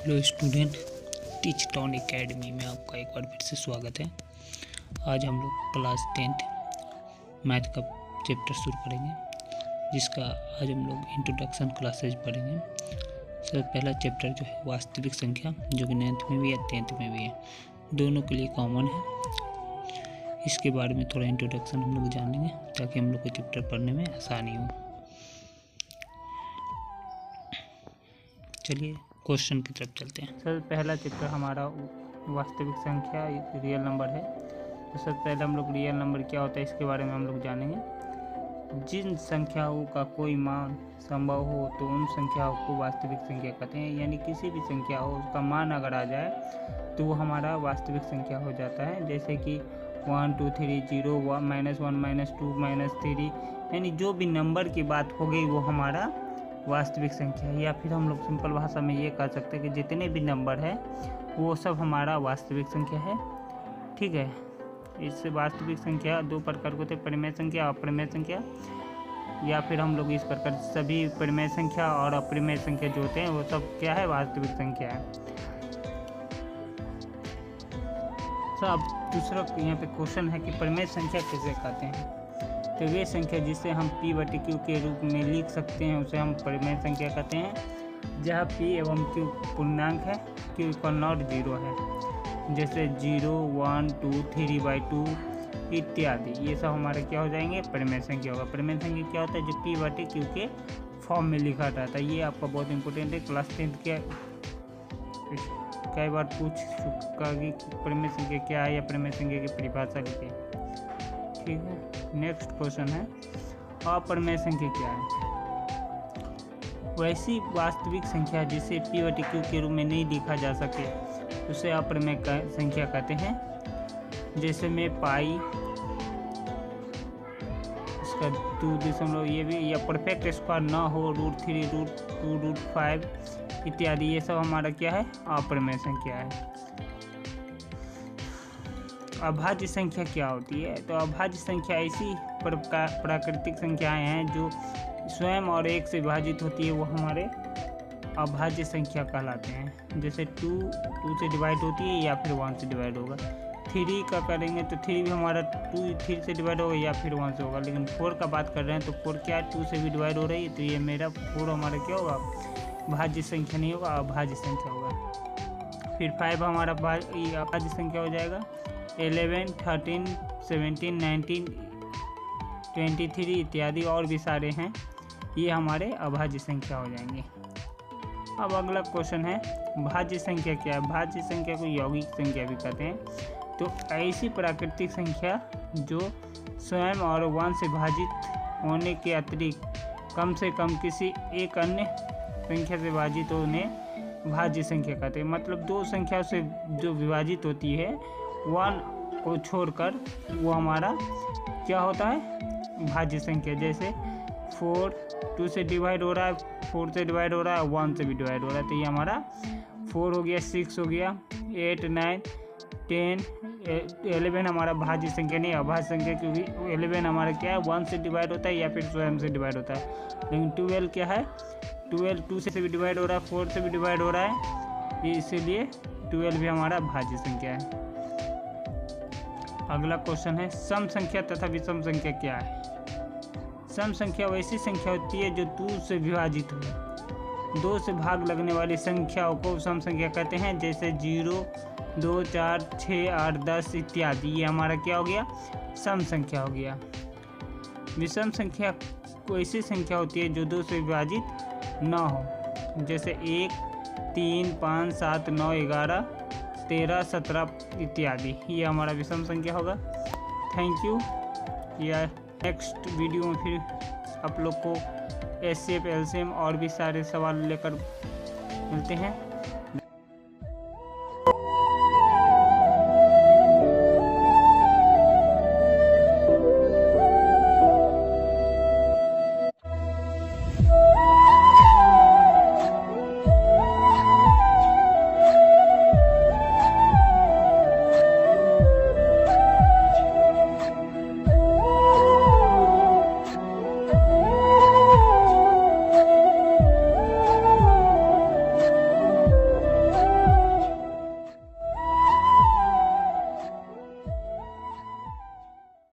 Hello student, teach town academy में आपका एक बार फिर से स्वागत है। आज हम लोग क्लास 10th मैथ का चैप्टर शुरू करेंगे, जिसका आज हम लोग इंट्रोडक्शन क्लासेज पढ़ेंगे। सर पहला चैप्टर जो है वास्तविक संख्या, जो कि 9th में भी है 10th में भी है, दोनों के लिए कॉमन है। इसके बारे में थोड़ा इंट्रोडक्शन हम लोग जानेंगे ताकि हम लोग को चैप्टर पढ़ने में आसानी हो। चलिए क्वेश्चन की तरफ चलते हैं। सर पहला चैप्टर हमारा वास्तविक संख्या रियल नंबर है। तो सर पहले हम लोग रियल नंबर क्या होता है इसके बारे में हम लोग जानेंगे। जिन संख्याओं का कोई मान संभव हो तो उन संख्याओं को वास्तविक संख्या कहते हैं। यानी किसी भी संख्या हो उसका मान अगर आ जाए तो वो हमारा वास्तविक संख्या हो जाता है। जैसे कि 1 2 3 0 1 -1 -2 -3, यानी जो भी नंबर की बात हो गई वो हमारा वास्तविक संख्या है। या फिर हम लोग सिंपल भाषा में ये कह सकते हैं कि जितने भी नंबर है वो सब हमारा वास्तविक संख्या है। ठीक है, इससे वास्तविक संख्या दो प्रकार के होते हैं, परिमेय संख्या और अप्रमेय संख्या। या फिर हम लोग इस प्रकार सभी परिमेय संख्या और अप्रमेय संख्या जो होते हैं वो सब क्या है, वास्तविक संख्या है। तो अब दूसरा यहाँ पे क्वेश्चन है कि परिमेय संख्या किसे कहते हैं। तो वे संख्या जिसे हम p/q के रूप में लिख सकते हैं उसे हम परिमेय संख्या कहते हैं, जहाँ p एवं q पूर्णांक है, q = 0 है। जैसे 0 1 2 3/2 इत्यादि, ये सब हमारे क्या हो जाएंगे, परिमेय संख्या होगा। परिमेय संख्या क्या होता है, जो p/q के फॉर्म में लिखा जाता है। ये आपका बहुत इंपॉर्टेंट है। क्लास 10th के कई बार पूछ चुका कि परिमेय संख्या क्या है या परिमेय संख्या की परिभाषा लिखिए। ठीक है, नेक्स्ट क्वेश्चन है अपरिमेय संख्या क्या है। वैसी वास्तविक संख्या जिसे p/q के रूप में नहीं लिखा जा सके उसे अपरिमेय संख्या कहते हैं। जैसे में पाई, इसका 2 ये भी, या परफेक्ट स्क्वायर ना हो, √3 √2 √5 इत्यादि, ये सब हमारा क्या है, अपरिमेय संख्या है। अभाज्य संख्या क्या होती है। तो अभाज्य संख्या ऐसी प्राकृतिक संख्याएं हैं जो स्वयं और 1 से विभाजित होती है, वो हमारे अभाज्य संख्या कहलाते हैं। जैसे 2 से डिवाइड होती है या फिर 1 से डिवाइड होगा। 3 का करेंगे तो 3 भी हमारा 3 से डिवाइड होगा या फिर 1 से होगा। लेकिन 4 का बात कर रहे हैं तो 4 क्या है, 2 से भी डिवाइड हो रही है, तो ये मेरा 4 हमारा क्या होगा, भाज्य संख्या नहीं होगा, अभाज्य संख्या होगा। फिर 5 हमारा अभाज्य संख्या हो जाएगा। 11 13 17 19 23 इत्यादि और भी सारे हैं, ये हमारे अभाज्य संख्या हो जाएंगे। अब अगला क्वेश्चन है भाज्य संख्या क्या है। भाज्य संख्या को यौगिक संख्या भी कहते हैं। तो ऐसी प्राकृतिक संख्या जो स्वयं और 1 से विभाजित होने के अतिरिक्त कम से कम किसी एक अन्य संख्या से विभाजित होने भाज्य संख्या कहते हैं। मतलब दो संख्याओं से जो विभाजित होती है 1 को छोड़कर, वो हमारा क्या होता है, भाज्य संख्या। जैसे 4 2 से डिवाइड हो रहा है, 4 से डिवाइड हो रहा है, 1 से भी डिवाइड हो रहा है, तो ये हमारा 4 हो गया, 6 हो गया, 8 9 10 11 हमारा भाज्य संख्या नहीं, अभाज्य संख्या, क्योंकि 11 हमारा क्या है, 1 से डिवाइड होता है या फिर स्वयं से डिवाइड होता है। लेकिन 12 क्या है, 12 2 से भी डिवाइड हो रहा है, 4 से भी डिवाइड हो रहा है, इसीलिए 12 भी हमारा भाज्य संख्या है। अगला क्वेश्चन है सम संख्या तथा विषम संख्या क्या है। सम संख्या वैसी संख्या होती है जो 2 से विभाजित हो। 2 से भाग लगने वाली संख्याओं को सम संख्या कहते हैं। जैसे 0 2 4 6 8 10 इत्यादि, ये हमारा क्या हो गया, सम संख्या हो गया। विषम संख्या वैसी संख्या होती है जो 2 से विभाजित न हो। जैसे 1 3 5 7 9 11 13 17 इत्यादि, ये हमारा विषम संख्या होगा। Thank you. या नेक्स्ट वीडियो में फिर आप लोग को HCF LCM और भी सारे सवाल लेकर मिलते हैं।